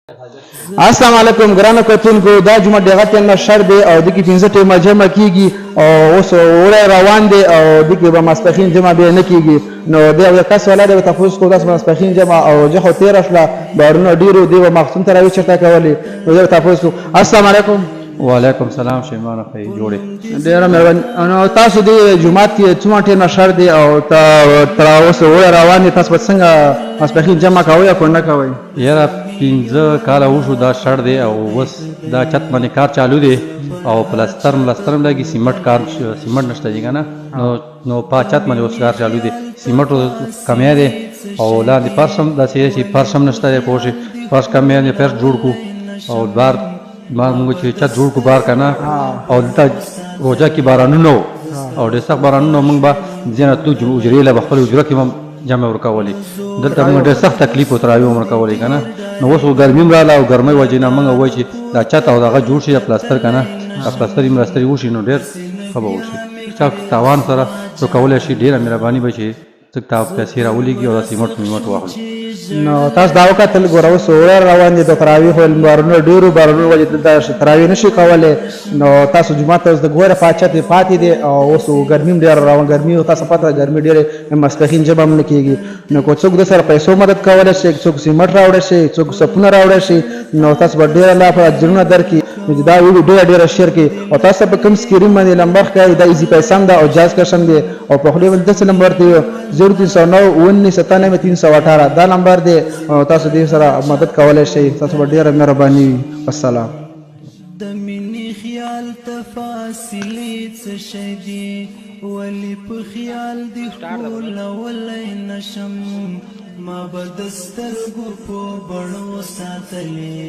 السلام علیکم ګرانو کتونکو دا جمعه دغه تنه شر دی او د کی 15 ټیمه جمع کیږي او اوس وره روان دي او د کی به ماسپخین جمع به نه کیږي نو دا یو کس ولاده تاسو کو داس ماسپخین جمع او جهه 13 شلا بارونه ډیرو دی مخصوم تراوی چرته کولی نو تاسو السلام علیکم وعلیکم السلام شیمان خی جوړې ډیر مهرباني نو تاسو د جمعه کې څومره ټیمه شر دی او تر اوس وره روان دي تاسو څنګه ماسپخین جمع کوي او نه کوي یاره 15 کاله وشو دا شړ دی او اوس دا چت باندې کار چالو دی او پلستر لګي سیمنټ نشته دی کنه نو په چت باندې اوس کار چالو دی سیمنټ کمیا دی او لاندې پرشم د سیاسي پرشم نشته دی پوښي پرش کمیا دی پر جوړ کو او بار ما موږ چې چت جوړ کو بار کنه او دلته روزه کې بارانونه او د سخت بارانونه موږ به ځنه تو اجرې له خپل اجره کې جمع ورکولې دلته موږ ډېر سخت تکلیف وتراوي ورکولې کنه نو اوس ګرمي رااله او ګرمۍ وجې نه موږ وایي چې دا چت او دغه جوړ شي پلاستر کنه پلاستر یې ملستري وشي نو ډېر ښه به وشي چا تاوان سره ورکولی شي ډېره مهرباني به شي څه تا پیسې راولېږي او دا سیمټ واخلو نو تاسو دا وکتل ګوره اوس وره روان دي د تراویح بارونه ډېرو بارونو وجې دلته تراویح نشي کولی نو تاسو جومات ته اوس د ګوره پاچت پاتې دی او اوس ګرمي هم ډېره روان ګرمي او تاسو پته ګرمي ډېرې ماسپخین جمع هم نه کېږي نو که څوک د سره پیسو مدد کولی شي څوک سیمټ راوړی شي څوک سپونه راوړی شي نو تاسو به ډېره لا په اجرونه درکړي نو دا ویډیو ډېره شیر کړي او تاسو په کوم سکرین باندې نمبر ښکاري دا ایزي پیسام ده او جاز کشم دی او په خولې باندې داسې نمبر دی 0309 دا نمبر دی تاسو دې سره مدد کولی شئ تاسو به ډېره مهرباني وي والسلام د مینې خیال تفاصیلې څه شی دي ولې په خیال دې ښکلولی نشم ما به د سترګو په بڼو ساتلې